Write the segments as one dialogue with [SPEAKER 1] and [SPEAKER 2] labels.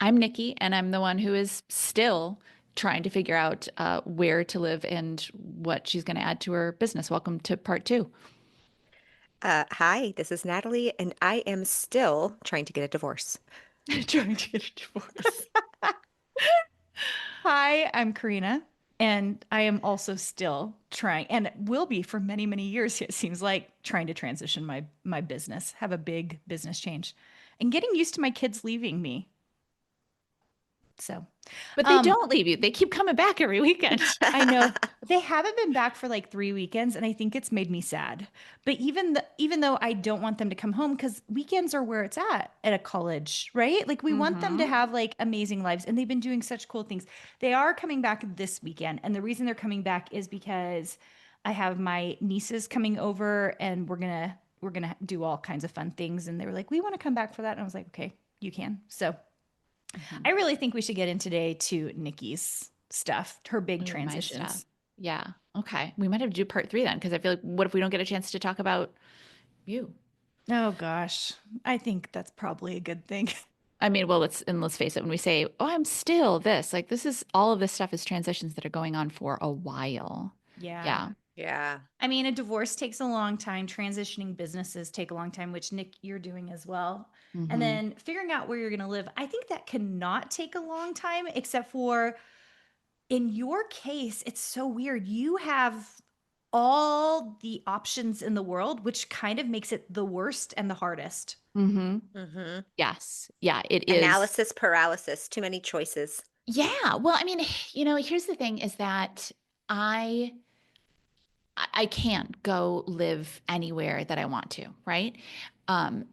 [SPEAKER 1] I'm Nikki, and I'm the one who is still trying to figure out where to live and what she's going to add to her business. Welcome to part two.
[SPEAKER 2] Hi, this is Natalie, and I am still trying to get a divorce.
[SPEAKER 1] Trying to get a divorce.
[SPEAKER 3] Hi, I'm Carina, and I am also still trying, and will be for many, many years, it seems like, trying to transition my business, have a big business change, and getting used to my kids leaving me. So,
[SPEAKER 1] But they
[SPEAKER 3] um,
[SPEAKER 1] don't leave you. They keep coming back every weekend.
[SPEAKER 3] I know they haven't been back for like 3 weekends, and I think it's made me sad. But even though I don't want them to come home, because weekends are where it's at a college, right? Like we want them to
[SPEAKER 1] Hmm.
[SPEAKER 3] have like amazing lives, and they've been doing such cool things. They are coming back this weekend, and the reason they're coming back is because I have my nieces coming over, and we're gonna do all kinds of fun things. And they were like, "We want to come back for that," and I was like, "Okay, you can." So
[SPEAKER 1] Hmm.
[SPEAKER 3] I really think we should get in today to Nikki's stuff, her big
[SPEAKER 1] Yeah, my stuff.
[SPEAKER 3] transitions.
[SPEAKER 1] Yeah. Okay. We might have to do part three then, because I feel like what if we don't get a chance to talk about you?
[SPEAKER 3] Oh gosh, I think that's probably a good thing.
[SPEAKER 1] I mean, well, let's face it, when we say, "Oh, I'm still this," like this is all of this stuff is transitions that are going on for a while.
[SPEAKER 3] Yeah.
[SPEAKER 1] Yeah.
[SPEAKER 2] Yeah.
[SPEAKER 3] I mean, a divorce takes a long time. Transitioning businesses take a long time, which Nick, you're doing as well. And
[SPEAKER 1] Hmm.
[SPEAKER 3] then figuring out where you're going to live. I think that cannot take a long time, except for in your case, it's so weird. You have all the options in the world, which kind of makes it the worst and the hardest.
[SPEAKER 1] Hmm.
[SPEAKER 2] hmm
[SPEAKER 1] Yes. Yeah, it is.
[SPEAKER 2] Analysis paralysis, too many choices.
[SPEAKER 1] Yeah. Well, I mean, here's the thing is that I I can't go live anywhere that I want to, right? Um,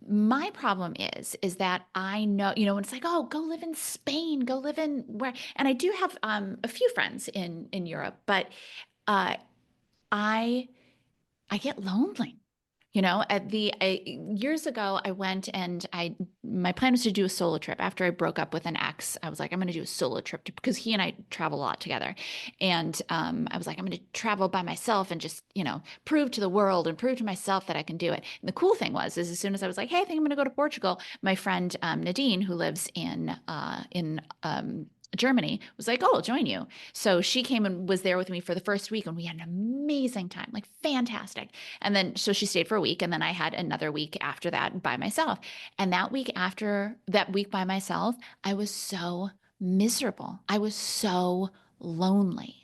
[SPEAKER 1] my problem is that I know, when it's like, oh, go live in Spain, go live in where, and I do have a few friends in Europe, but uh, I I get lonely. Years ago, I went and my plan was to do a solo trip. After I broke up with an ex, I was like, I'm going to do a solo trip because he and I travel a lot together. And I was like, I'm going to travel by myself and just, prove to the world and prove to myself that I can do it. And the cool thing is as soon as I was like, hey, I think I'm going to go to Portugal, my friend Nadine, who lives in Germany, was like, oh, I'll join you. So she came and was there with me for the first week, and we had an amazing time, like fantastic. And then, so she stayed for a week, and then I had another week after that by myself. And that week after that week by myself, I was so miserable. I was so lonely.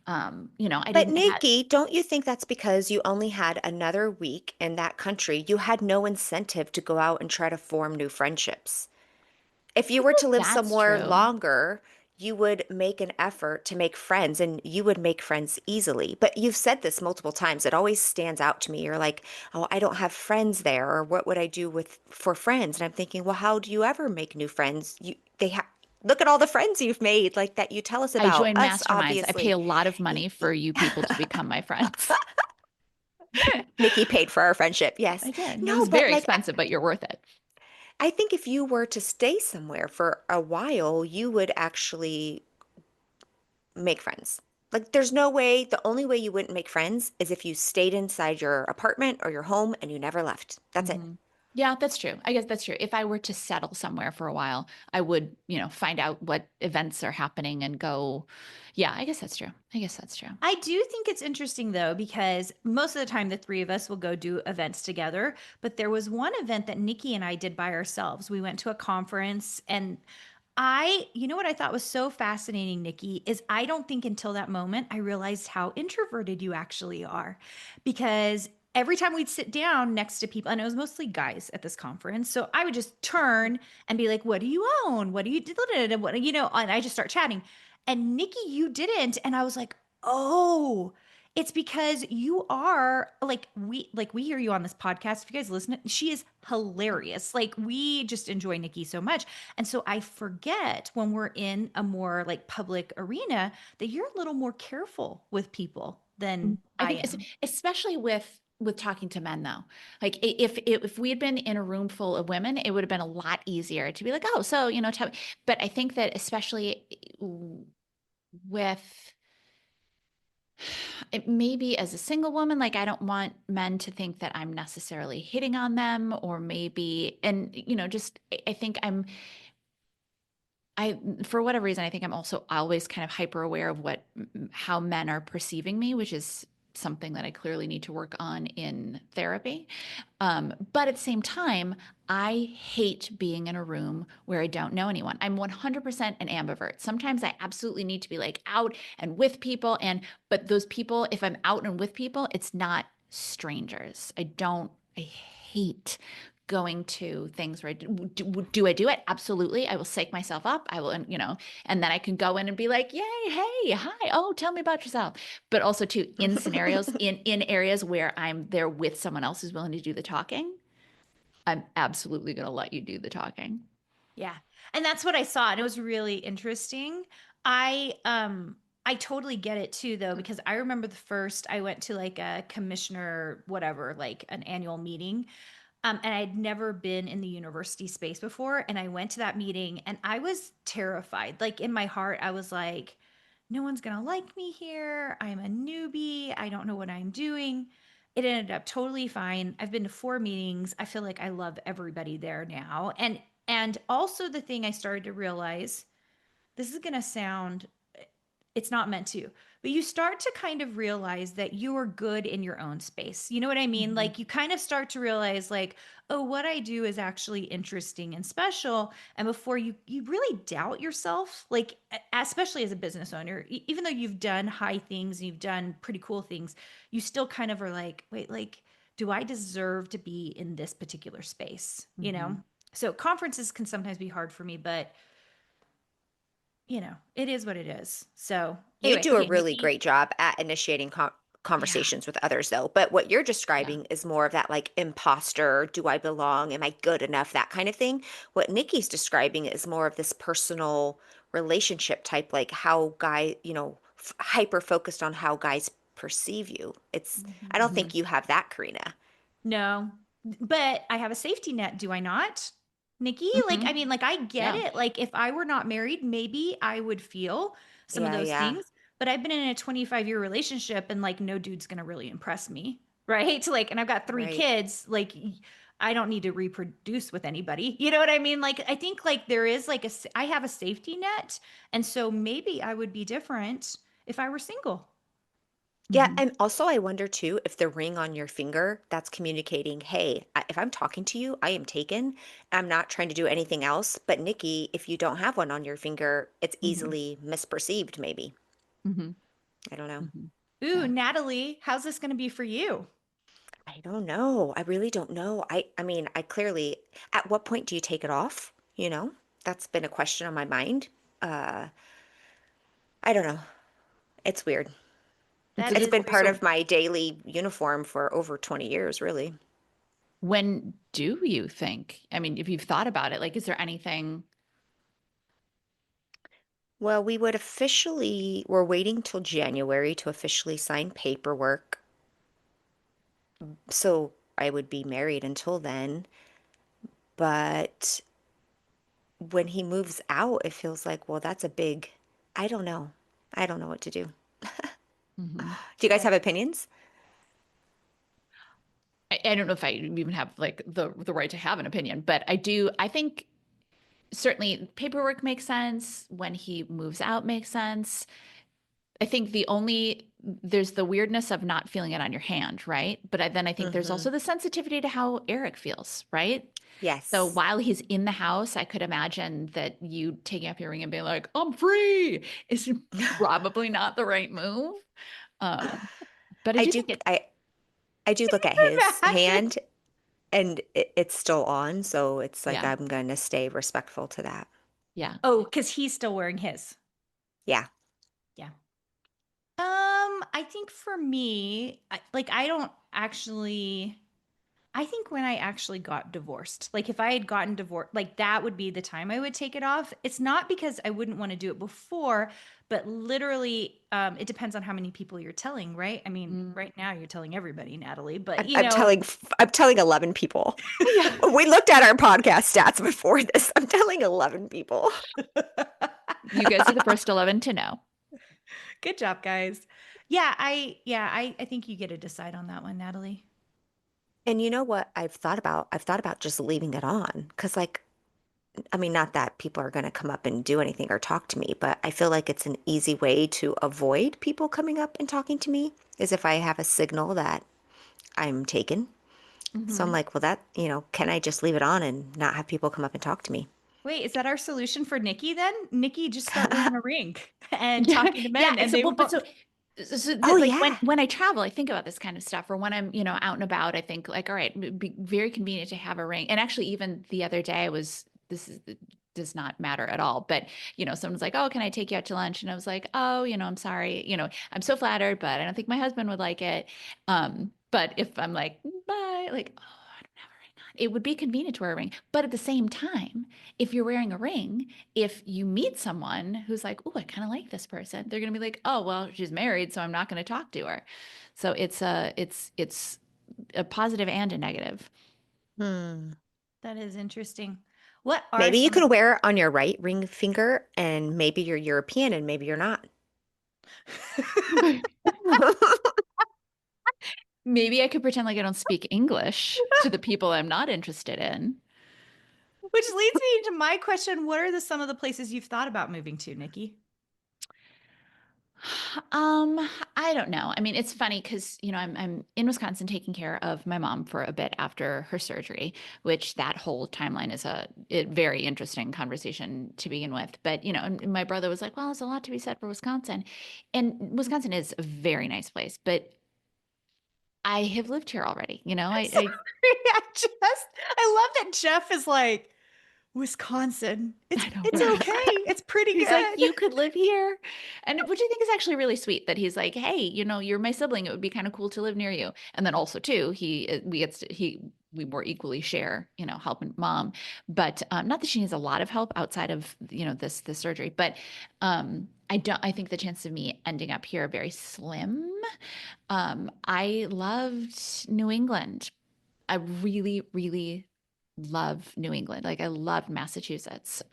[SPEAKER 1] I
[SPEAKER 2] But
[SPEAKER 1] didn't have,
[SPEAKER 2] Nikki, don't you think that's because you only had another week in that country? You had no incentive to go out and try to form new friendships. If you
[SPEAKER 1] I
[SPEAKER 2] were
[SPEAKER 1] feel
[SPEAKER 2] to
[SPEAKER 1] like
[SPEAKER 2] live
[SPEAKER 1] that's
[SPEAKER 2] somewhere
[SPEAKER 1] true.
[SPEAKER 2] longer, you would make an effort to make friends and you would make friends easily. But you've said this multiple times. It always stands out to me. You're like, "Oh, I don't have friends there," or "What would I do with for friends?" And I'm thinking, "Well, how do you ever make new friends? Look at all the friends you've made like that you tell us
[SPEAKER 1] I
[SPEAKER 2] about.
[SPEAKER 1] joined
[SPEAKER 2] Us,
[SPEAKER 1] masterminds. I pay
[SPEAKER 2] obviously."
[SPEAKER 1] a lot of
[SPEAKER 2] Y-
[SPEAKER 1] money
[SPEAKER 2] y-
[SPEAKER 1] for you people to become my friends.
[SPEAKER 2] Nikki paid for our friendship.
[SPEAKER 1] I
[SPEAKER 2] Yes.
[SPEAKER 1] did. It
[SPEAKER 2] No,
[SPEAKER 1] was
[SPEAKER 2] but
[SPEAKER 1] very
[SPEAKER 2] like
[SPEAKER 1] expensive, but you're worth it.
[SPEAKER 2] I think if you were to stay somewhere for a while, you would actually make friends. Like, there's no way, the only way you wouldn't make friends is if you stayed inside your apartment or your home and you never left. That's it.
[SPEAKER 1] Hmm. Yeah, that's true. I guess that's true. If I were to settle somewhere for a while, I would, find out what events are happening and go. Yeah, I guess that's true. I guess that's true.
[SPEAKER 3] I do think it's interesting though, because most of the time the three of us will go do events together. But there was one event that Nikki and I did by ourselves. We went to a conference, and you know what I thought was so fascinating, Nikki, is I don't think until that moment I realized how introverted you actually are. Because every time we'd sit down next to people, and it was mostly guys at this conference, so I would just turn and be like, "What do you own? What do you do?" And what, and I just start chatting. And Nikki, you didn't. And I was like, oh, it's because you are like we hear you on this podcast. If you guys listen, she is hilarious. Like we just enjoy Nikki so much. And so I forget when we're in a more like public arena that you're a little more careful with people than
[SPEAKER 1] I
[SPEAKER 3] I
[SPEAKER 1] think
[SPEAKER 3] am.
[SPEAKER 1] especially with talking to men though. Like if we had been in a room full of women, it would have been a lot easier to be like, oh, so but I think that especially with maybe as a single woman, like I don't want men to think that I'm necessarily hitting on them, or maybe, and just I think for whatever reason, I think I'm also always kind of hyper aware of how men are perceiving me, which is something that I clearly need to work on in therapy. But at the same time, I hate being in a room where I don't know anyone. I'm 100% an ambivert. Sometimes I absolutely need to be like out and with people. But those people, if I'm out and with people, it's not strangers. I hate going to things where do I do it? Absolutely. I will psych myself up. I will, and then I can go in and be like, yay, hey, hi. Oh, tell me about yourself. But also too, in scenarios, in areas where I'm there with someone else who's willing to do the talking, I'm absolutely going to let you do the talking.
[SPEAKER 3] Yeah. And that's what I saw. And it was really interesting. I totally get it too though, because I remember the first I went to like a commissioner, whatever, like an annual meeting. And I'd never been in the university space before. And I went to that meeting and I was terrified. Like in my heart, I was like, no one's going to like me here. I'm a newbie. I don't know what I'm doing. It ended up totally fine. I've been to 4 meetings. I feel like I love everybody there now. And also the thing I started to realize, this is going to sound, it's not meant to, but you start to kind of realize that you are good in your own space. You know what I mean?
[SPEAKER 1] Mhm.
[SPEAKER 3] Like you kind of start to realize like, oh, what I do is actually interesting and special. And before you really doubt yourself, like especially as a business owner, even though you've done high things and you've done pretty cool things, you still kind of are like, wait, like, do I deserve to be in this particular space? You know?
[SPEAKER 1] Mhm.
[SPEAKER 3] So conferences can sometimes be hard for me, but it is what it is. So
[SPEAKER 2] You
[SPEAKER 3] anyway,
[SPEAKER 2] do a
[SPEAKER 3] okay,
[SPEAKER 2] really
[SPEAKER 3] Nicki.
[SPEAKER 2] great job at initiating
[SPEAKER 3] Yeah.
[SPEAKER 2] conversations with others, though. But what you're
[SPEAKER 1] Yeah.
[SPEAKER 2] describing is more of that like imposter, do I belong? Am I good enough? That kind of thing. What Nikki's describing is more of this personal relationship type, like how hyper focused on how guys perceive you. I
[SPEAKER 3] Mhm.
[SPEAKER 2] don't think
[SPEAKER 1] Mhm.
[SPEAKER 2] you have that, Karina.
[SPEAKER 3] No, but I have a safety net, do I not? Nikki, like, I
[SPEAKER 1] Mhm.
[SPEAKER 3] mean, like, I get
[SPEAKER 1] Yeah.
[SPEAKER 3] it. Like, if I were not married, maybe I would feel some of
[SPEAKER 2] Yeah,
[SPEAKER 3] those
[SPEAKER 2] yeah.
[SPEAKER 3] things. But I've been in a 25-year relationship and like no dude's gonna really impress me. Right. Like, and I've got three
[SPEAKER 2] Right.
[SPEAKER 3] kids. Like, I don't need to reproduce with anybody. You know what I mean? Like, I think like there is like I have a safety net. And so maybe I would be different if I were single.
[SPEAKER 2] Yeah,
[SPEAKER 1] Mhm.
[SPEAKER 2] and also I wonder too if the ring on your finger that's communicating, hey, if I'm talking to you, I am taken. I'm not trying to do anything else. But Nikki, if you don't have one on your finger, it's
[SPEAKER 1] Mhm.
[SPEAKER 2] easily misperceived, maybe.
[SPEAKER 1] Mhm.
[SPEAKER 2] I don't know.
[SPEAKER 1] Mhm.
[SPEAKER 3] Ooh,
[SPEAKER 1] Yeah.
[SPEAKER 3] Natalie, how's this gonna be for you?
[SPEAKER 2] I don't know. I really don't know. I mean, I clearly, at what point do you take it off? That's been a question on my mind. Uh, I don't know. It's weird.
[SPEAKER 1] It's
[SPEAKER 3] That
[SPEAKER 1] a
[SPEAKER 2] It's
[SPEAKER 1] good
[SPEAKER 3] is
[SPEAKER 2] been
[SPEAKER 1] point.
[SPEAKER 2] part
[SPEAKER 1] So
[SPEAKER 2] of my daily uniform for over 20 years, really.
[SPEAKER 1] when do you think? I mean, if you've thought about it, like, is there anything?
[SPEAKER 2] Well, we're waiting till January to officially sign paperwork. So I would be married until then. But when he moves out, it feels like, well, I don't know. I don't know what to do.
[SPEAKER 1] Mhm.
[SPEAKER 2] Do you guys have opinions?
[SPEAKER 1] I don't know if I even have like the right to have an opinion, but I do. I think certainly paperwork makes sense. When he moves out makes sense. I think there's the weirdness of not feeling it on your hand, right? But then I think there's
[SPEAKER 2] Mm-hmm.
[SPEAKER 1] also the sensitivity to how Eric feels, right? So
[SPEAKER 2] Yes.
[SPEAKER 1] while he's in the house, I could imagine that you taking up your ring and being like, "I'm free," is probably not the right move. Um, but I
[SPEAKER 2] I
[SPEAKER 1] do
[SPEAKER 2] do
[SPEAKER 1] think it,
[SPEAKER 2] I do look at his
[SPEAKER 3] imagine.
[SPEAKER 2] hand and it's still on, so it's like
[SPEAKER 1] yeah,
[SPEAKER 2] I'm gonna stay respectful to that.
[SPEAKER 1] yeah.
[SPEAKER 3] Oh, because he's still wearing his.
[SPEAKER 2] Yeah.
[SPEAKER 3] Yeah. I think for me, I don't actually. I think when I actually got divorced, like if I had gotten divorced, like that would be the time I would take it off. It's not because I wouldn't want to do it before, but literally, it depends on how many people you're telling, right? I mean,
[SPEAKER 1] Mm.
[SPEAKER 3] right now you're telling everybody, Natalie, but
[SPEAKER 2] I'm telling 11 people.
[SPEAKER 1] Yeah.
[SPEAKER 2] We looked at our podcast stats before this. I'm telling 11 people.
[SPEAKER 1] You guys are the first 11 to know.
[SPEAKER 3] good job, guys. Yeah, I think you get to decide on that one, Natalie.
[SPEAKER 2] And you know what I've thought about? I've thought about just leaving it on because, like, I mean, not that people are going to come up and do anything or talk to me, but I feel like it's an easy way to avoid people coming up and talking to me is if I have a signal that I'm taken. So I'm
[SPEAKER 1] Mhm.
[SPEAKER 2] like, well, can I just leave it on and not have people come up and talk to me?
[SPEAKER 3] Wait, is that our solution for Nikki then? Nikki, just start wearing a ring and
[SPEAKER 1] Yeah,
[SPEAKER 3] talking to
[SPEAKER 1] yeah.
[SPEAKER 3] men, and
[SPEAKER 1] Except,
[SPEAKER 3] they
[SPEAKER 1] well, but
[SPEAKER 3] won't.
[SPEAKER 2] Oh,
[SPEAKER 1] like when
[SPEAKER 2] yeah.
[SPEAKER 1] I travel, I think about this kind of stuff. Or when I'm, out and about, I think like, all right, it'd be very convenient to have a ring. And actually, even the other day, I was this is does not matter at all. But someone's like, "Oh, can I take you out to lunch?" And I was like, "Oh, I'm sorry. I'm so flattered, but I don't think my husband would like it." But if I'm like, "Bye," like, oh, I don't have a ring on. It would be convenient to wear a ring. But at the same time, if you're wearing a ring, if you meet someone who's like, "Oh, I kind of like this person," they're going to be like, "Oh, well, she's married, so I'm not going to talk to her." So it's a positive and a negative.
[SPEAKER 2] Hmm.
[SPEAKER 3] That is interesting. What are
[SPEAKER 2] Maybe you
[SPEAKER 3] some?
[SPEAKER 2] can wear it on your right ring finger and maybe you're European and maybe you're not.
[SPEAKER 1] Maybe I could pretend like I don't speak English to the people I'm not interested in.
[SPEAKER 3] Which leads me to my question: what are some of the places you've thought about moving to, Nikki?
[SPEAKER 1] Um, I don't know. I mean, it's funny because, I'm in Wisconsin taking care of my mom for a bit after her surgery, which that whole timeline is a very interesting conversation to begin with. But, and my brother was like, "Well, there's a lot to be said for Wisconsin." And Wisconsin is a very nice place, but I have lived here already.
[SPEAKER 3] Sorry, I love that Jeff is like Wisconsin. It's
[SPEAKER 1] I know,
[SPEAKER 3] it's
[SPEAKER 1] right?
[SPEAKER 3] okay. It's pretty
[SPEAKER 1] He's like,
[SPEAKER 3] good.
[SPEAKER 1] "You could live here." And which I think is actually really sweet that he's like, "Hey, you're my sibling. It would be kind of cool to live near you." And then also too, we more equally share, helping mom. But not that she needs a lot of help outside of, this surgery, but I think the chance of me ending up here are very slim. I loved New England. I really, really love New England. Like I loved Massachusetts.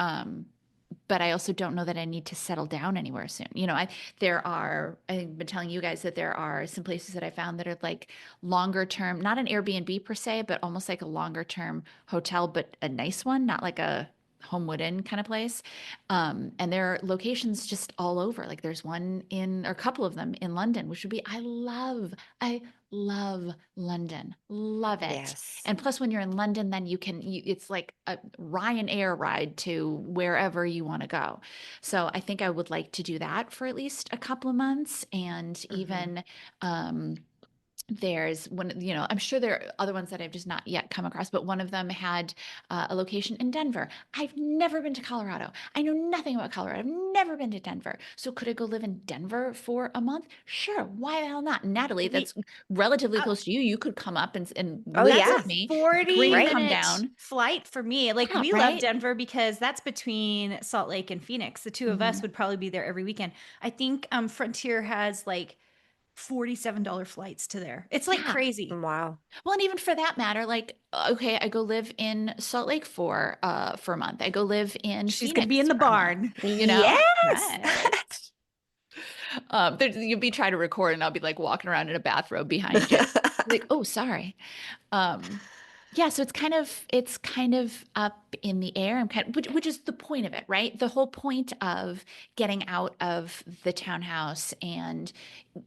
[SPEAKER 1] But I also don't know that I need to settle down anywhere soon. I've been telling you guys that there are some places that I found that are like longer term, not an Airbnb per se, but almost like a longer term hotel, but a nice one, not like a Homewood Inn kind of place. And there are locations just all over. Like there's one or a couple of them in London, which would be, I love London, love it.
[SPEAKER 2] Yes.
[SPEAKER 1] And plus, when you're in London, then it's like a Ryanair ride to wherever you want to go. So I think I would like to do that for at least a couple of months. And
[SPEAKER 2] Hmm.
[SPEAKER 1] even there's one, I'm sure there are other ones that I've just not yet come across, but one of them had a location in Denver. I've never been to Colorado. I know nothing about Colorado. I've never been to Denver. So could I go live in Denver for a month? Sure. Why the hell not? Natalie,
[SPEAKER 3] You,
[SPEAKER 1] that's relatively
[SPEAKER 3] uh,
[SPEAKER 1] close to you. You could come up and
[SPEAKER 2] Oh,
[SPEAKER 1] live
[SPEAKER 3] that's
[SPEAKER 2] yeah.
[SPEAKER 3] a
[SPEAKER 1] with me.
[SPEAKER 3] 40
[SPEAKER 1] Karina
[SPEAKER 2] Right.
[SPEAKER 1] come
[SPEAKER 3] minute
[SPEAKER 1] down.
[SPEAKER 3] flight for me. Like
[SPEAKER 1] Yeah,
[SPEAKER 3] we love
[SPEAKER 1] right?
[SPEAKER 3] Denver because that's between Salt Lake and Phoenix. The two of us
[SPEAKER 1] Mhm.
[SPEAKER 3] would probably be there every weekend. I think Frontier has like $47 flights to there. It's like
[SPEAKER 1] Yeah.
[SPEAKER 3] crazy.
[SPEAKER 2] Wow.
[SPEAKER 1] Well, and even for that matter, like, okay, I go live in Salt Lake for a month. I go live in
[SPEAKER 3] She's going to be in
[SPEAKER 1] Phoenix
[SPEAKER 3] the
[SPEAKER 1] for a month,
[SPEAKER 3] barn.
[SPEAKER 1] you know?
[SPEAKER 2] Yes.
[SPEAKER 1] Right. You'll be trying to record and I'll be like walking around in a bathrobe behind you. Like, oh, sorry. Um, yeah, so it's kind of up in the air. Which is the point of it, right? The whole point of getting out of the townhouse and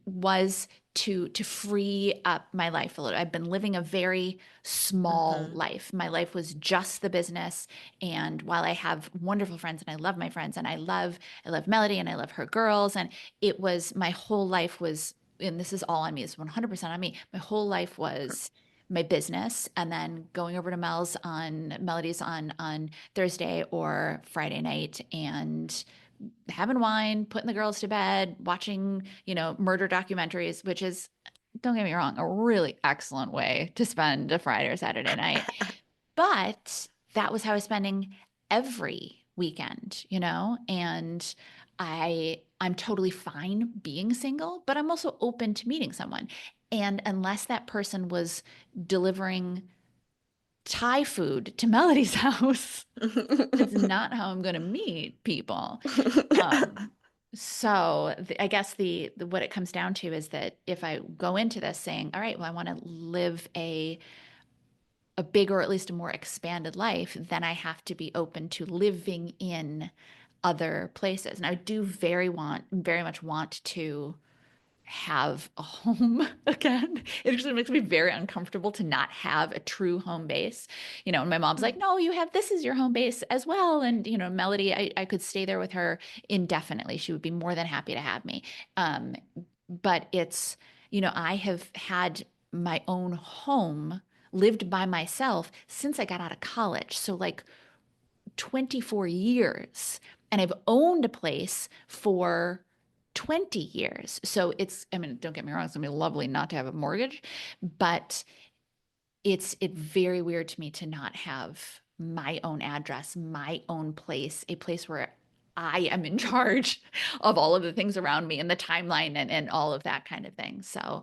[SPEAKER 1] was to free up my life a little. I've been living a very small
[SPEAKER 2] Hmm.
[SPEAKER 1] life. My life was just the business. And while I have wonderful friends and I love my friends and I love Melody and I love her girls, and it was my whole life was, and this is all on me, it's 100% on me. My whole life was my business and then going over to Melody's on Thursday or Friday night and having wine, putting the girls to bed, watching, murder documentaries, which is, don't get me wrong, a really excellent way to spend a Friday or Saturday night. But that was how I was spending every weekend, and I'm totally fine being single, but I'm also open to meeting someone. And unless that person was delivering Thai food to Melody's house, it's not how I'm going to meet people. Um, so I guess the what it comes down to is that if I go into this saying, all right, well, I want to live a a bigger, or at least a more expanded life, then I have to be open to living in other places. And I do very much want to have a home again. It actually makes me very uncomfortable to not have a true home base. And my mom's like, no, you have this as your home base as well. And, Melody, I could stay there with her indefinitely. She would be more than happy to have me. Um, but I have had my own home, lived by myself since I got out of college. So like 24 years. And I've owned a place for 20 years. So I mean, don't get me wrong, it's gonna be lovely not to have a mortgage, but it's very weird to me to not have my own address, my own place, a place where I am in charge of all of the things around me and the timeline and all of that kind of thing. So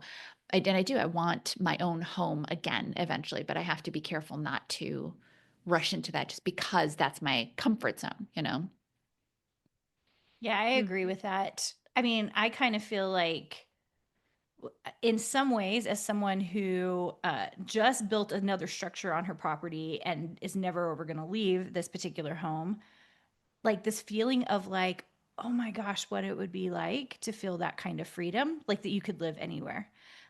[SPEAKER 1] I want my own home again eventually, but I have to be careful not to rush into that just because that's my comfort zone.
[SPEAKER 3] Yeah, I agree with that. I mean, I kind of feel like, in some ways, as someone who just built another structure on her property and is never ever going to leave this particular home, like this feeling of like, oh my gosh, what it would be like to feel that kind of freedom, like that you could live anywhere.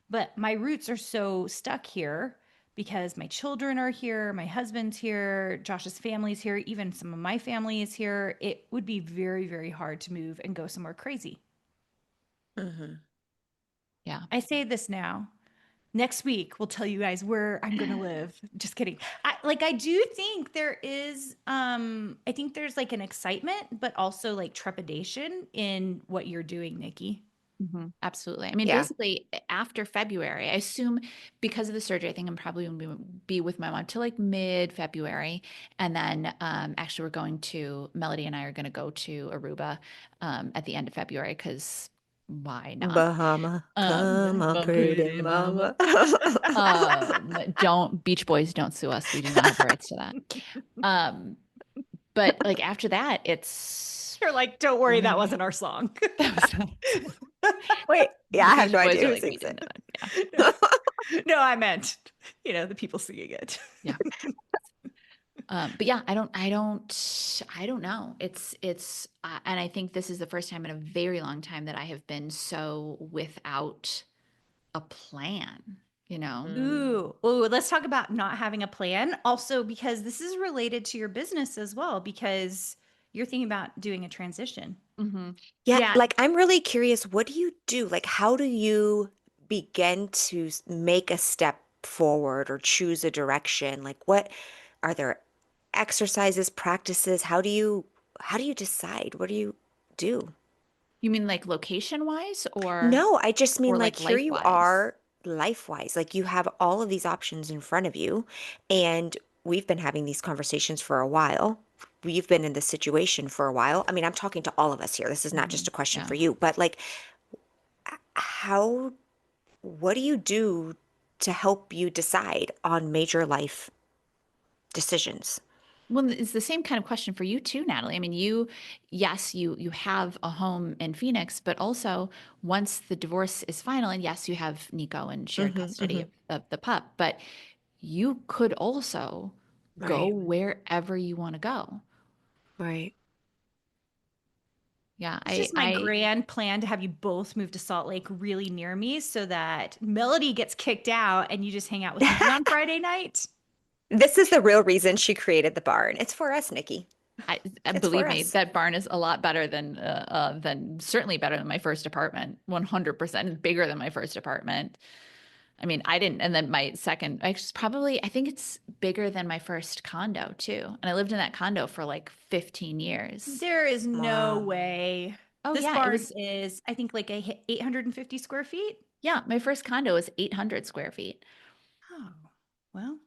[SPEAKER 3] But my roots are so stuck here because my children are here, my husband's here, Josh's family's here, even some of my family is here. It would be very, very hard to move and go somewhere crazy.
[SPEAKER 2] Hmm.
[SPEAKER 1] Yeah.
[SPEAKER 3] I say this now. Next week we'll tell you guys where I'm going to live. Just kidding. I do think there is I think there's like an excitement but also like trepidation in what you're doing, Nikki.
[SPEAKER 1] Absolutely. I mean,
[SPEAKER 2] Yeah.
[SPEAKER 1] basically, after February, I assume because of the surgery, I think I'm probably going to be with my mom till like mid-February. And then actually, we're going to, Melody and I are going to go to Aruba at the end of February because why not?
[SPEAKER 2] Bahama, come on,
[SPEAKER 1] Mom,
[SPEAKER 2] pretty
[SPEAKER 1] pretty mama.
[SPEAKER 2] mama.
[SPEAKER 1] Don't, Beach Boys, don't sue us. We do not have the rights to that. Um, but like after that, it's,
[SPEAKER 3] You're like, don't worry, that wasn't our song.
[SPEAKER 1] that was not,
[SPEAKER 2] Wait, yeah,
[SPEAKER 1] the
[SPEAKER 2] I have
[SPEAKER 1] Beach
[SPEAKER 2] no
[SPEAKER 1] Boys
[SPEAKER 2] idea
[SPEAKER 1] are
[SPEAKER 2] who
[SPEAKER 1] like, we
[SPEAKER 2] sings
[SPEAKER 1] didn't
[SPEAKER 2] it.
[SPEAKER 1] know that.
[SPEAKER 3] No, no, I meant, the people singing it.
[SPEAKER 1] Yeah. But yeah, I don't know. And I think this is the first time in a very long time that I have been so without a plan.
[SPEAKER 2] Mm.
[SPEAKER 3] Ooh, let's talk about not having a plan. Also, because this is related to your business as well, because you're thinking about doing a transition.
[SPEAKER 1] Hmm.
[SPEAKER 2] Yeah,
[SPEAKER 1] Yeah.
[SPEAKER 2] like I'm really curious, what do you do? Like, how do you begin to make a step forward or choose a direction? Like, what are there exercises, practices? How do you decide? What do you do?
[SPEAKER 1] You mean like location wise
[SPEAKER 2] No, I just mean
[SPEAKER 1] or
[SPEAKER 2] like
[SPEAKER 1] like
[SPEAKER 2] here
[SPEAKER 1] life
[SPEAKER 2] you
[SPEAKER 1] wise?
[SPEAKER 2] are life-wise. Like you have all of these options in front of you, and we've been having these conversations for a while. We've been in this situation for a while. I mean, I'm talking to all of us here. This is not just a question
[SPEAKER 1] Yeah.
[SPEAKER 2] for you, but like how what do you do to help you decide on major life decisions?
[SPEAKER 1] Well, it's the same kind of question for you too, Natalie. I mean, yes, you have a home in Phoenix, but also once the divorce is final, and yes, you have Nico and shared
[SPEAKER 2] Hmm.
[SPEAKER 1] custody
[SPEAKER 2] Hmm.
[SPEAKER 1] of the pup, but you could also go
[SPEAKER 2] Right,
[SPEAKER 1] wherever you want to go.
[SPEAKER 2] right.
[SPEAKER 1] Yeah,
[SPEAKER 3] It's just my grand plan to have you both move to Salt Lake really near me so that Melody gets kicked out and you just hang out with me on Friday night.
[SPEAKER 2] This is the real reason she created the barn. It's for us, Nikki.
[SPEAKER 1] I
[SPEAKER 2] It's for
[SPEAKER 1] believe me,
[SPEAKER 2] us.
[SPEAKER 1] that barn is a lot better than certainly better than my first apartment. 100% bigger than my first apartment. I mean, I didn't, and then my second, I think it's bigger than my first condo too. And I lived in that condo for like 15 years.
[SPEAKER 3] There is no
[SPEAKER 2] Wow.
[SPEAKER 3] way.
[SPEAKER 1] Oh
[SPEAKER 3] This
[SPEAKER 1] yeah, it
[SPEAKER 3] barn
[SPEAKER 1] was,
[SPEAKER 3] is, I think, like 850 square feet.
[SPEAKER 1] yeah, my first condo was 800 square feet.
[SPEAKER 3] Oh, well,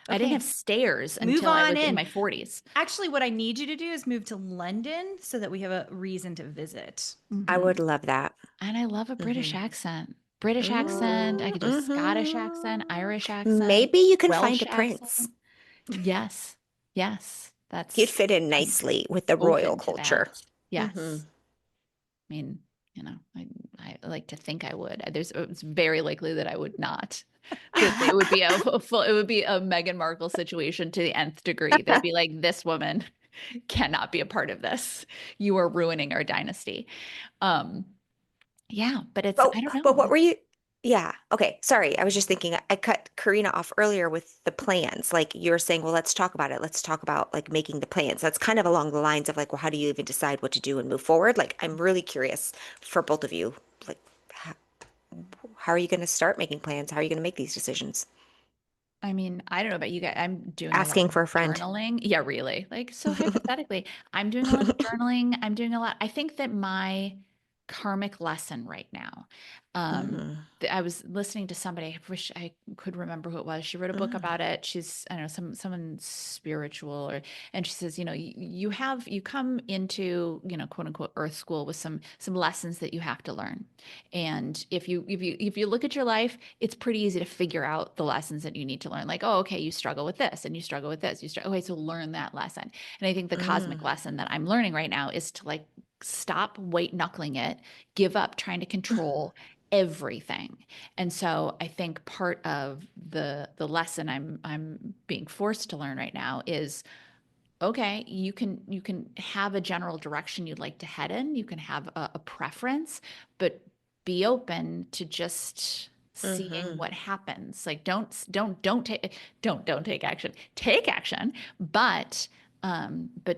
[SPEAKER 1] I didn't have
[SPEAKER 3] okay.
[SPEAKER 1] stairs
[SPEAKER 3] Move
[SPEAKER 1] until I
[SPEAKER 3] on
[SPEAKER 1] was in
[SPEAKER 3] in.
[SPEAKER 1] my 40s.
[SPEAKER 3] Actually, what I need you to do is move to London so that we have a reason to visit.
[SPEAKER 2] I would
[SPEAKER 1] Hmm.
[SPEAKER 2] love that.
[SPEAKER 1] And I love a British
[SPEAKER 2] Hmm.
[SPEAKER 1] accent. British accent. I could do a Scottish accent,
[SPEAKER 2] Hmm.
[SPEAKER 1] Irish accent,
[SPEAKER 2] Maybe you can find
[SPEAKER 1] Welsh
[SPEAKER 2] a prince.
[SPEAKER 1] accent. Yes. Yes.
[SPEAKER 2] He'd
[SPEAKER 1] That's,
[SPEAKER 2] fit in
[SPEAKER 1] I'm
[SPEAKER 2] nicely with the royal
[SPEAKER 1] open to that.
[SPEAKER 2] culture. Hmm.
[SPEAKER 1] Yes. I mean, I like to think I would. It's very likely that I would not. That it would be it would be a Meghan Markle situation to the nth degree. They'd be like, this woman cannot be a part of this. You are ruining our dynasty. Um, yeah, but I don't
[SPEAKER 2] But
[SPEAKER 1] know.
[SPEAKER 2] what were you? Yeah. Okay. Sorry. I was just thinking I cut Karina off earlier with the plans. Like you were saying, well, let's talk about it. Let's talk about like making the plans. That's kind of along the lines of like, well, how do you even decide what to do and move forward? Like, I'm really curious for both of you. Like, how, how are you going to start making plans? How are you going to make these decisions?
[SPEAKER 1] I mean, I don't know about you guys. I'm doing a lot
[SPEAKER 2] Asking
[SPEAKER 1] of
[SPEAKER 2] for a friend.
[SPEAKER 1] journaling. Yeah, really. Like, so hypothetically, I'm doing a lot of journaling. I'm doing a lot. I think that my karmic lesson right now, um,
[SPEAKER 2] Hmm.
[SPEAKER 1] I was listening to somebody, I wish I could remember who it was. She wrote a book
[SPEAKER 2] Mm.
[SPEAKER 1] about it. She's, I don't know, someone spiritual and she says, you come into, quote unquote, earth school with some lessons that you have to learn. And if you look at your life, it's pretty easy to figure out the lessons that you need to learn. Like, oh, okay, you struggle with this and you struggle with this. Okay, so learn that lesson. And I think the cosmic
[SPEAKER 2] Mm.
[SPEAKER 1] lesson that I'm learning right now is to like stop white knuckling it, give up trying to control everything. And so I think part of the lesson I'm being forced to learn right now is okay, you can have a general direction you'd like to head in. You can have a preference, but be open to just seeing
[SPEAKER 2] Hmm.
[SPEAKER 1] what happens. Like don't take action. Take action, but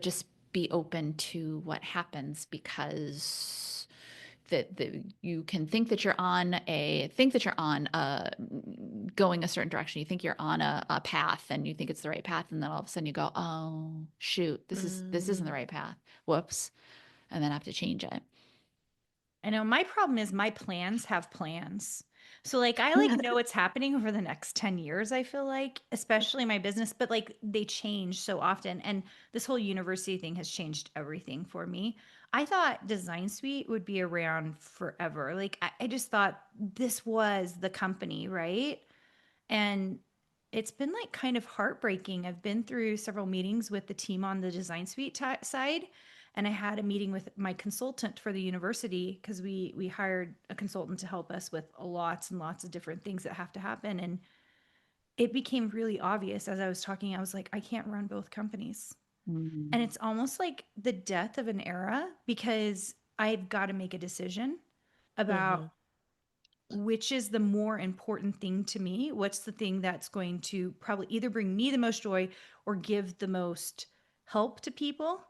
[SPEAKER 1] just be open to what happens because that you can think that you're on going a certain direction. You think you're on a path and you think it's the right path, and then all of a sudden you go, oh shoot, this isn't the
[SPEAKER 2] Mm.
[SPEAKER 1] right path. Whoops. And then have to change it.
[SPEAKER 3] I know my problem is my plans have plans. So like I like know what's happening over the next 10 years, I feel like, especially my business, but like they change so often. And this whole university thing has changed everything for me. I thought Design Suite would be around forever. Like I just thought this was the company, right? And it's been like kind of heartbreaking. I've been through several meetings with the team on the Design Suite side, and I had a meeting with my consultant for the university because we hired a consultant to help us with lots and lots of different things that have to happen. And it became really obvious as I was talking. I was like, I can't run both companies. And
[SPEAKER 1] Mm.
[SPEAKER 3] it's almost like the death of an era because I've got to make a decision about
[SPEAKER 2] Hmm.
[SPEAKER 3] which is the more important thing to me. What's the thing that's going to probably either bring me the most joy or give the most help to people?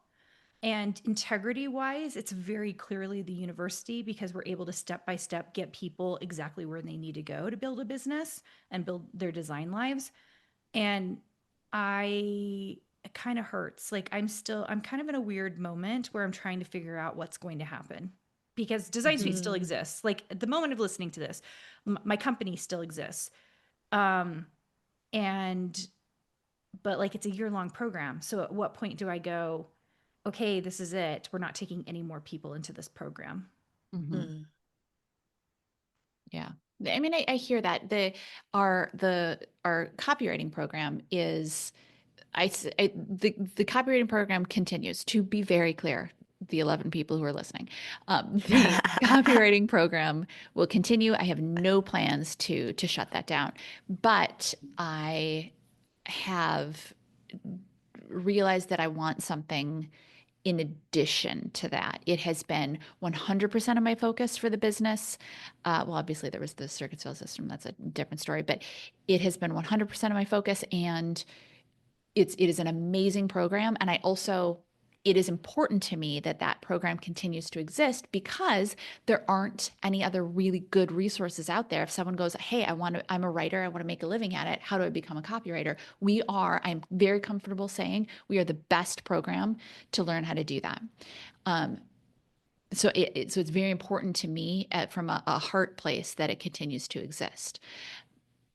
[SPEAKER 3] And integrity wise, it's very clearly the university because we're able to step by step get people exactly where they need to go to build a business and build their design lives. And it kind of hurts. Like I'm kind of in a weird moment where I'm trying to figure out what's going to happen because Design Suite still
[SPEAKER 2] Hmm.
[SPEAKER 3] exists. Like at the moment of listening to this, my company still exists. Um, and, but like it's a year long program. So at what point do I go, okay, this is it. We're not taking any more people into this program.
[SPEAKER 1] Mhm.
[SPEAKER 2] Mm.
[SPEAKER 1] Yeah. I mean, I hear that our copywriting program is the copywriting program continues to be very clear. The 11 people who are listening, the copywriting program will continue. I have no plans to shut that down, but I have realized that I want something in addition to that. It has been 100% of my focus for the business. Well, obviously, there was the circuit sales system. That's a different story, but it has been 100% of my focus. And it is an amazing program. And I also, it is important to me that that program continues to exist because there aren't any other really good resources out there. If someone goes, hey, I'm a writer, I want to make a living at it, how do I become a copywriter? I'm very comfortable saying we are the best program to learn how to do that. Um, so it's very important to me from a heart place that it continues to exist.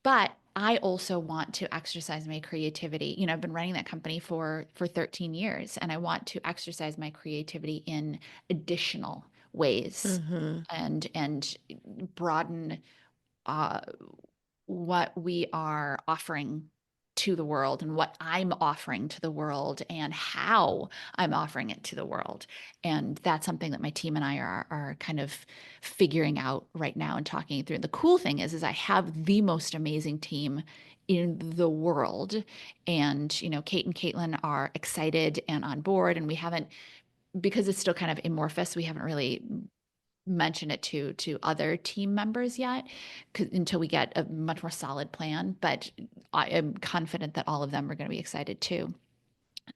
[SPEAKER 1] But I also want to exercise my creativity. I've been running that company for 13 years, and I want to exercise my creativity in additional ways
[SPEAKER 2] Hmm.
[SPEAKER 1] and broaden uh, what we are offering to the world and what I'm offering to the world and how I'm offering it to the world. And that's something that my team and I are kind of figuring out right now and talking through. And the cool thing is I have the most amazing team in the world. And, Kate and Caitlin are excited and on board. And we haven't, because it's still kind of amorphous, we haven't really mentioned it to other team members yet until we get a much more solid plan. But I am confident that all of them are going to be excited too.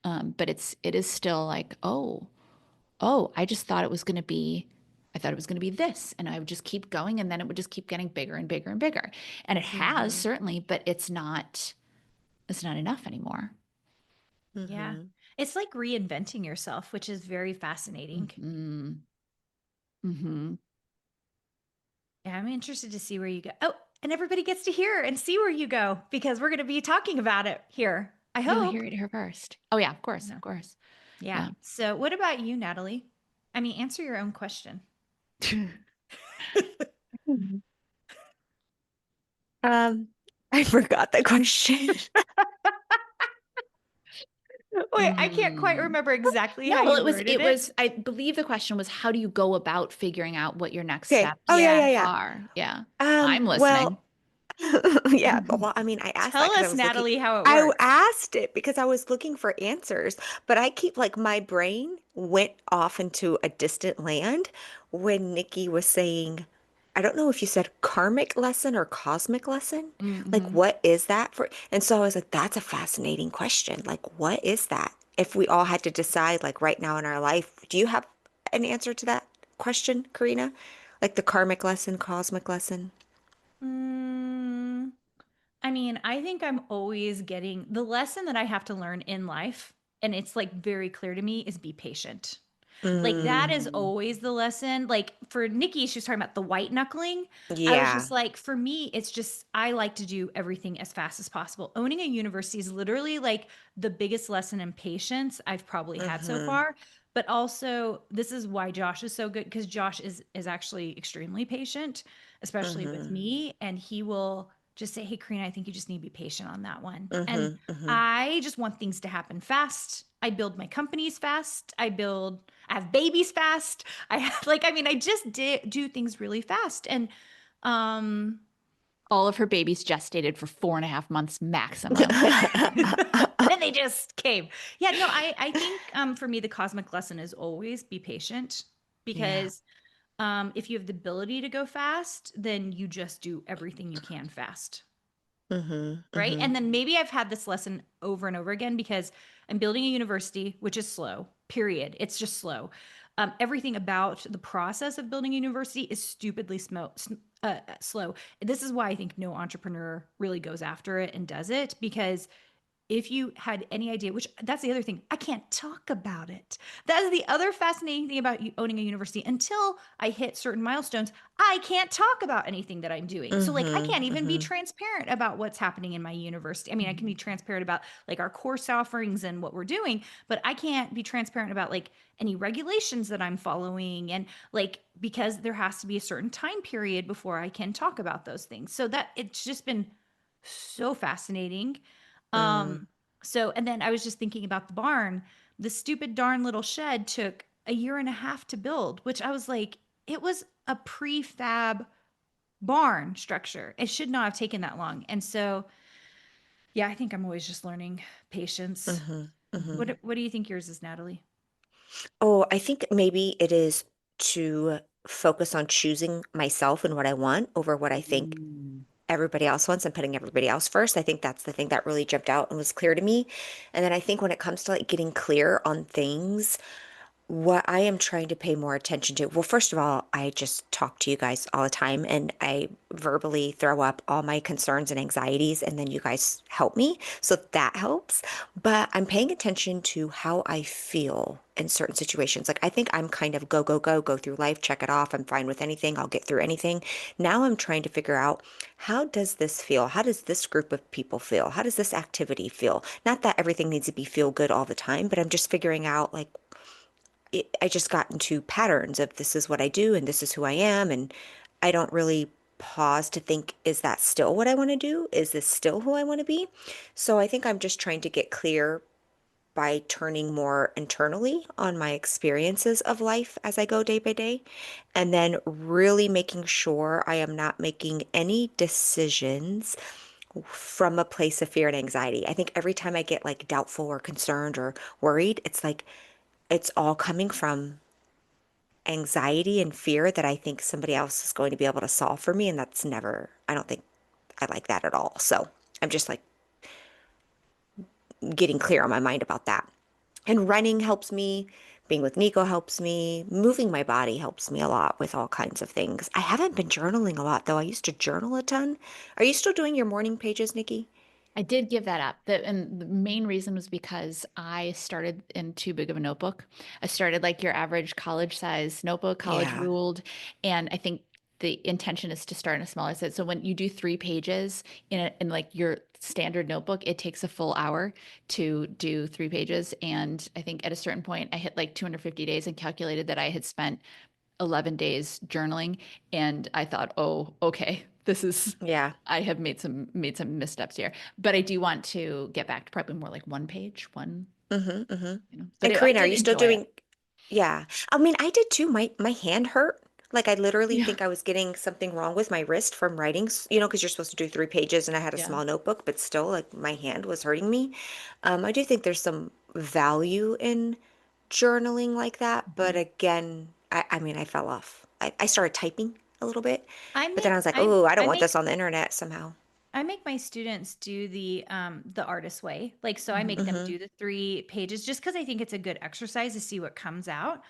[SPEAKER 1] But it is still like, oh, I just thought it was going to be. I thought it was going to be this, and I would just keep going, and then it would just keep getting bigger and bigger and bigger. And it has
[SPEAKER 2] Mm-hmm.
[SPEAKER 1] certainly, but it's not. It's not enough anymore.
[SPEAKER 3] Yeah.
[SPEAKER 2] Mm-hmm.
[SPEAKER 3] It's like reinventing yourself, which is very fascinating.
[SPEAKER 1] Hmm. Hmm.
[SPEAKER 3] Yeah, I'm interested to see where you go. Oh, and everybody gets to hear and see where you go because we're going to be talking about it here. I
[SPEAKER 1] You'll hear
[SPEAKER 3] hope.
[SPEAKER 1] it here first. Oh yeah, of course,
[SPEAKER 3] Yeah.
[SPEAKER 1] of course.
[SPEAKER 3] Yeah.
[SPEAKER 1] Yeah.
[SPEAKER 3] So, what about you, Natalie? I mean, answer your own question.
[SPEAKER 2] Um, I forgot the question.
[SPEAKER 3] Wait, I can't quite
[SPEAKER 1] Mm.
[SPEAKER 3] remember exactly
[SPEAKER 1] No,
[SPEAKER 3] how
[SPEAKER 1] well,
[SPEAKER 3] you worded
[SPEAKER 1] it
[SPEAKER 3] it.
[SPEAKER 1] was, I believe the question was, how do you go about figuring out what your next
[SPEAKER 2] Okay.
[SPEAKER 1] steps
[SPEAKER 2] Oh yeah,
[SPEAKER 3] Yeah.
[SPEAKER 2] yeah, yeah.
[SPEAKER 1] are? Yeah. I'm listening.
[SPEAKER 2] Well, yeah. Well, I mean, I asked that
[SPEAKER 3] Tell
[SPEAKER 2] because I
[SPEAKER 3] us,
[SPEAKER 2] was looking.
[SPEAKER 3] Natalie, how it
[SPEAKER 2] I
[SPEAKER 3] works.
[SPEAKER 2] asked it because I was looking for answers, but I keep like my brain went off into a distant land when Nikki was saying, I don't know if you said karmic lesson or cosmic lesson. Like,
[SPEAKER 3] Mm-hmm.
[SPEAKER 2] what is that for? And so I was like, that's a fascinating question. Like, what is that? If we all had to decide, like right now in our life, do you have an answer to that question, Karina? Like the karmic lesson, cosmic lesson?
[SPEAKER 3] Mm, I mean, I think I'm always getting the lesson that I have to learn in life, and it's like very clear to me is be patient. Like that
[SPEAKER 2] Mm,
[SPEAKER 3] is
[SPEAKER 1] Mm.
[SPEAKER 3] always the lesson. Like for Nikki, she was talking about the white knuckling. I was
[SPEAKER 2] yeah.
[SPEAKER 3] just like, for me, it's just I like to do everything as fast as possible. Owning a university is literally like the biggest lesson in patience I've probably had so
[SPEAKER 2] Mm-hmm.
[SPEAKER 3] far. But also, this is why Josh is so good because Josh is actually extremely patient, especially with
[SPEAKER 2] Mm-hmm.
[SPEAKER 3] me, and he will just say, "Hey, Karina, I think you just need to be patient on that one." And
[SPEAKER 2] Mm-hmm. Mm-hmm.
[SPEAKER 3] I just want things to happen fast. I build my companies fast. I have babies fast. I have like, I mean, I just do things really fast. And um
[SPEAKER 1] All of her babies gestated for 4.5 months maximum.
[SPEAKER 3] then they just came. Yeah, no, I think for me the cosmic lesson is always be patient
[SPEAKER 2] Yeah.
[SPEAKER 3] because if you have the ability to go fast, then you just do everything you can fast.
[SPEAKER 2] Mm-hmm.
[SPEAKER 3] Right.
[SPEAKER 2] Mm-hmm.
[SPEAKER 3] And then maybe I've had this lesson over and over again because I'm building a university, which is slow, period. It's just slow. Everything about the process of building a university is stupidly slow. This is why I think no entrepreneur really goes after it and does it because if you had any idea, which that's the other thing, I can't talk about it. That is the other fascinating thing about you owning a university. Until I hit certain milestones, I can't talk about anything that I'm doing. So, like, I can't
[SPEAKER 2] Mm-hmm.
[SPEAKER 3] even be
[SPEAKER 2] Mm-hmm.
[SPEAKER 3] transparent about what's happening in my university. I mean, I can be transparent about like our course offerings and what we're doing, but I can't be transparent about like any regulations that I'm following and like because there has to be a certain time period before I can talk about those things. So, that it's just been so fascinating.
[SPEAKER 2] Mm-hmm.
[SPEAKER 3] So, and then I was just thinking about the barn. The stupid darn little shed took a year and a half to build, which I was like, it was a prefab barn structure. It should not have taken that long. And so, yeah, I think I'm always just learning patience.
[SPEAKER 2] Mm-hmm. Mm-hmm.
[SPEAKER 3] What do you think yours is, Natalie?
[SPEAKER 2] Oh, I think maybe it is to focus on choosing myself and what I want over what I think
[SPEAKER 1] Mm.
[SPEAKER 2] everybody else wants and putting everybody else first. I think that's the thing that really jumped out and was clear to me. And then I think when it comes to like getting clear on things, what I am trying to pay more attention to, well, first of all, I just talk to you guys all the time and I verbally throw up all my concerns and anxieties, and then you guys help me. So that helps. But I'm paying attention to how I feel in certain situations. Like I think I'm kind of go, go, go, go through life, check it off. I'm fine with anything. I'll get through anything. Now I'm trying to figure out how does this feel? How does this group of people feel? How does this activity feel? Not that everything needs to be feel good all the time, but I'm just figuring out like I just got into patterns of this is what I do and this is who I am. And I don't really pause to think, is that still what I want to do? Is this still who I want to be? So I think I'm just trying to get clear by turning more internally on my experiences of life as I go day by day, and then really making sure I am not making any decisions from a place of fear and anxiety. I think every time I get like doubtful or concerned or worried, it's like it's all coming from anxiety and fear that I think somebody else is going to be able to solve for me. And that's never, I don't think I like that at all. So I'm just like getting clear on my mind about that. And running helps me. Being with Nico helps me. Moving my body helps me a lot with all kinds of things. I haven't been journaling a lot though. I used to journal a ton. Are you still doing your morning pages, Nikki?
[SPEAKER 1] I did give that up. And the main reason was because I started in too big of a notebook. I started like your average college size notebook, college
[SPEAKER 2] Yeah.
[SPEAKER 1] ruled. And I think the intention is to start in a smaller set. So when you do 3 pages in like your standard notebook, it takes a full hour to do 3 pages. And I think at a certain point, I hit like 250 days and calculated that I had spent 11 days journaling, and I thought, oh, okay, this is
[SPEAKER 2] Yeah.
[SPEAKER 1] I have made some missteps here. But I do want to get back to probably more like one page, one,
[SPEAKER 2] Mm-hmm. Mm-hmm.
[SPEAKER 1] but
[SPEAKER 2] And
[SPEAKER 1] I
[SPEAKER 2] Karina, are
[SPEAKER 1] did
[SPEAKER 2] you still
[SPEAKER 1] enjoy it.
[SPEAKER 2] doing? Yeah. I mean, I did too. My hand hurt. Like I literally
[SPEAKER 1] Yeah.
[SPEAKER 2] think I was getting something wrong with my wrist from writing, because you're supposed to do 3 pages and I had a
[SPEAKER 1] Yeah.
[SPEAKER 2] small notebook, but still like my hand was hurting me. I do think there's some value in journaling like that, but
[SPEAKER 1] Mhm.
[SPEAKER 2] again, I mean, I fell off. I started typing a little bit,
[SPEAKER 3] I
[SPEAKER 2] but then I
[SPEAKER 3] make
[SPEAKER 2] was like,
[SPEAKER 3] I
[SPEAKER 2] oh, I don't
[SPEAKER 3] I
[SPEAKER 2] want this
[SPEAKER 3] make
[SPEAKER 2] on the internet somehow.
[SPEAKER 3] I make my students do the artist way. Like so I
[SPEAKER 1] Mhm.
[SPEAKER 3] make them
[SPEAKER 2] Mm-hmm.
[SPEAKER 3] do the 3 pages just because I think it's a good exercise to see what comes out.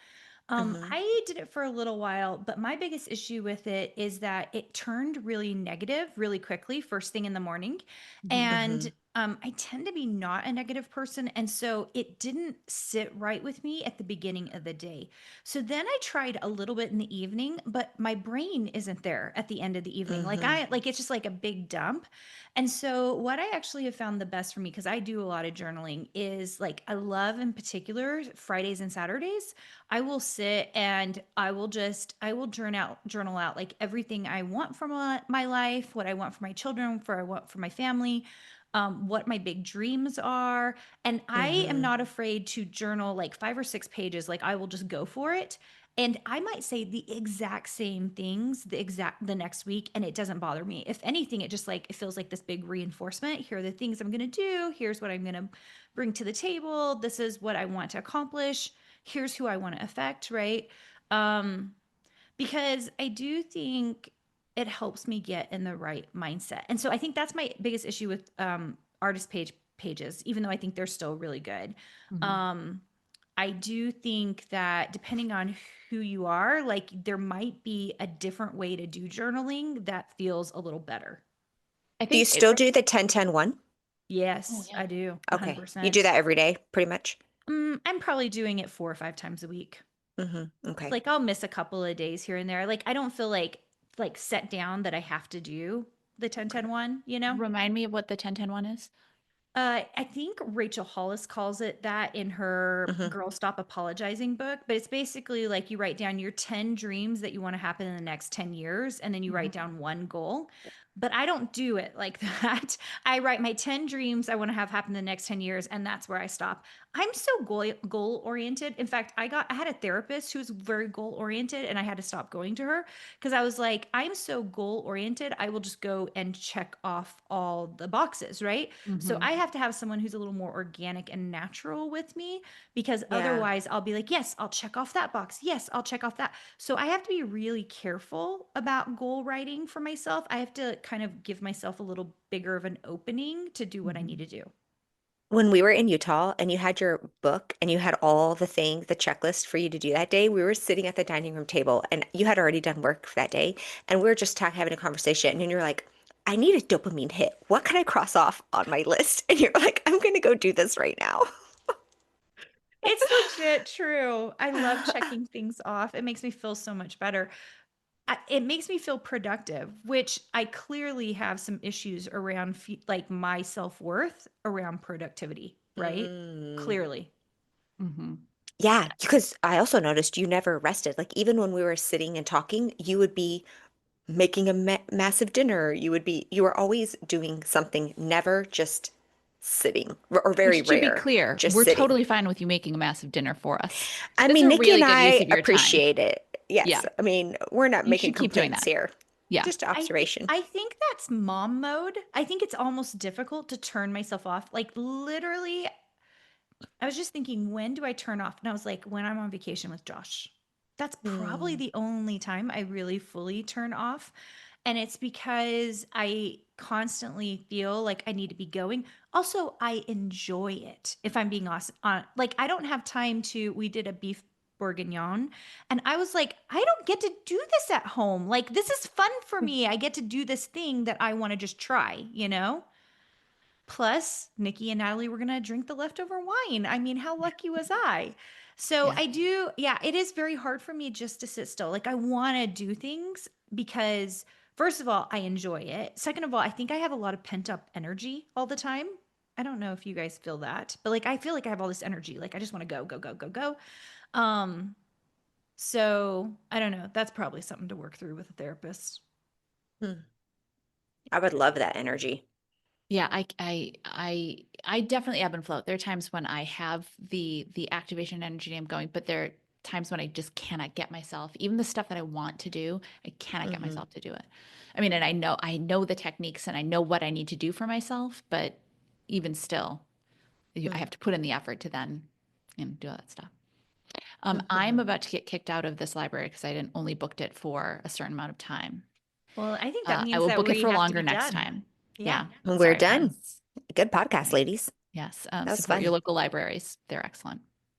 [SPEAKER 2] Mm-hmm.
[SPEAKER 3] I did it for a little while, but my biggest issue with it is that it turned really negative really quickly, first thing in the morning.
[SPEAKER 1] Mhm.
[SPEAKER 2] Mm-hmm.
[SPEAKER 3] And I tend to be not a negative person. And so it didn't sit right with me at the beginning of the day. So then I tried a little bit in the evening, but my brain isn't there at the end of the evening.
[SPEAKER 2] Mm-hmm.
[SPEAKER 3] Like it's just like a big dump. And so, what I actually have found the best for me, because I do a lot of journaling, is like I love in particular Fridays and Saturdays. I will sit and I will journal out like everything I want from my life, what I want for my children, for I want for my family, what my big dreams are. And I am
[SPEAKER 2] Mm-hmm.
[SPEAKER 3] not afraid to journal like 5 or 6 pages. Like I will just go for it. And I might say the exact same things the next week, and it doesn't bother me. If anything, it just like it feels like this big reinforcement. Here are the things I'm gonna do. Here's what I'm gonna bring to the table. This is what I want to accomplish. Here's who I want to affect, right? Um, because I do think it helps me get in the right mindset. And so I think that's my biggest issue with artist pages, even though I think they're still really good.
[SPEAKER 1] Mhm.
[SPEAKER 3] Um, I do think that depending on who you are, like there might be a different way to do journaling that feels a little better.
[SPEAKER 1] I
[SPEAKER 2] Do you
[SPEAKER 1] think it,
[SPEAKER 2] still do the 10-10-1?
[SPEAKER 1] oh
[SPEAKER 3] Yes,
[SPEAKER 1] yeah.
[SPEAKER 3] I do.
[SPEAKER 2] Okay. You do
[SPEAKER 3] 100%.
[SPEAKER 2] that every day, pretty much?
[SPEAKER 3] I'm probably doing it 4 or 5 times a week.
[SPEAKER 2] Okay.
[SPEAKER 3] Like I'll miss a couple of days here and there. Like I don't feel like set down that I have to do the 10-10-1, you know?
[SPEAKER 1] Remind me of what the 10-10-1 is.
[SPEAKER 3] I think Rachel Hollis calls it that in her
[SPEAKER 2] Hmm.
[SPEAKER 3] Girl Stop Apologizing book, but it's basically like you write down your 10 dreams that you want to happen in the next 10 years, and then you write
[SPEAKER 1] Mhm.
[SPEAKER 3] down one goal. But I don't do it like that. I write my 10 dreams I want to have happen in the next 10 years, and that's where I stop. I'm so goal oriented. In fact, I had a therapist who was very goal oriented, and I had to stop going to her because I was like, I'm so goal oriented, I will just go and check off all the boxes, right? So
[SPEAKER 1] Mhm.
[SPEAKER 3] I have to have someone who's a little more organic and natural with me because
[SPEAKER 2] Yeah.
[SPEAKER 3] otherwise I'll be like, yes, I'll check off that box. Yes, I'll check off that. So I have to be really careful about goal writing for myself. I have to kind of give myself a little bigger of an opening to do what I need
[SPEAKER 1] Mhm.
[SPEAKER 3] to do.
[SPEAKER 2] When we were in Utah and you had your book and you had all the things, the checklist for you to do that day, we were sitting at the dining room table and you had already done work for that day. And we were just having a conversation. And you're like, I need a dopamine hit. What can I cross off on my list? And you're like, I'm going to go do this right now.
[SPEAKER 3] It's legit true. I love checking things off. It makes me feel so much better. It makes me feel productive, which I clearly have some issues around like my self-worth around productivity, right?
[SPEAKER 2] Mm.
[SPEAKER 3] Clearly.
[SPEAKER 1] Mhm.
[SPEAKER 2] Yeah, because I also noticed you never rested. Like even when we were sitting and talking, you would be making a massive dinner. You were always doing something, never just sitting, or very
[SPEAKER 1] Which, to be
[SPEAKER 2] rare,
[SPEAKER 1] clear,
[SPEAKER 2] just
[SPEAKER 1] we're
[SPEAKER 2] sitting.
[SPEAKER 1] totally fine with you making a massive dinner for us.
[SPEAKER 2] I
[SPEAKER 1] It's
[SPEAKER 2] mean,
[SPEAKER 1] a
[SPEAKER 2] Nikki
[SPEAKER 1] really
[SPEAKER 2] and
[SPEAKER 1] good use
[SPEAKER 2] I
[SPEAKER 1] of your time.
[SPEAKER 2] appreciate it.
[SPEAKER 1] Yeah,
[SPEAKER 2] Yes. I mean, we're not
[SPEAKER 1] you
[SPEAKER 2] making
[SPEAKER 1] should keep doing
[SPEAKER 2] complaints
[SPEAKER 1] that.
[SPEAKER 2] here.
[SPEAKER 1] Yeah.
[SPEAKER 2] Just
[SPEAKER 3] I th
[SPEAKER 2] observation.
[SPEAKER 3] I think that's mom mode. I think it's almost difficult to turn myself off. Like, literally, I was just thinking, when do I turn off? And I was like, when I'm on vacation with Josh. That's probably
[SPEAKER 2] Hmm.
[SPEAKER 3] the only time I really fully turn off. And it's because I constantly feel like I need to be going. Also, I enjoy it. If I'm being honest, like I don't have time to. We did a beef bourguignon, and I was like, I don't get to do this at home. Like this is fun for me. I get to do this thing that I want to just try, you know? Plus, Nikki and Natalie were going to drink the leftover wine. I mean, how lucky was I? So
[SPEAKER 1] Yeah.
[SPEAKER 3] I do, yeah, it is very hard for me just to sit still. Like, I want to do things because, first of all, I enjoy it. Second of all, I think I have a lot of pent up energy all the time. I don't know if you guys feel that, but like, I feel like I have all this energy. Like, I just want to go, go, go, go, go. Um, so I don't know. That's probably something to work through with a therapist.
[SPEAKER 2] Hmm. I would love that energy.
[SPEAKER 1] Yeah, I definitely ebb and flow. There are times when I have the activation energy I'm going, but there are times when I just cannot get myself, even the stuff that I want to do, I cannot get
[SPEAKER 2] Hmm.
[SPEAKER 1] myself to do it. I mean, and I know the techniques and I know what I need to do for myself, but even still, I
[SPEAKER 2] Hmm.
[SPEAKER 1] have to put in the effort to then, do all that stuff. I'm
[SPEAKER 2] Hmm.
[SPEAKER 1] about to get kicked out of this library because I didn't only booked it for a certain amount of time.
[SPEAKER 3] Well, I think that
[SPEAKER 1] I
[SPEAKER 3] means
[SPEAKER 1] will
[SPEAKER 3] that
[SPEAKER 1] book it
[SPEAKER 3] we
[SPEAKER 1] for
[SPEAKER 3] have to
[SPEAKER 1] longer
[SPEAKER 3] be
[SPEAKER 1] next
[SPEAKER 3] done.
[SPEAKER 1] time.
[SPEAKER 3] Yeah.
[SPEAKER 1] Yeah.
[SPEAKER 2] We're
[SPEAKER 1] Sorry,
[SPEAKER 2] done.
[SPEAKER 1] friends.
[SPEAKER 2] Good podcast,
[SPEAKER 1] Right.
[SPEAKER 2] ladies.
[SPEAKER 1] Yes.
[SPEAKER 2] That was
[SPEAKER 1] Support your
[SPEAKER 2] fun.
[SPEAKER 1] local libraries. They're excellent.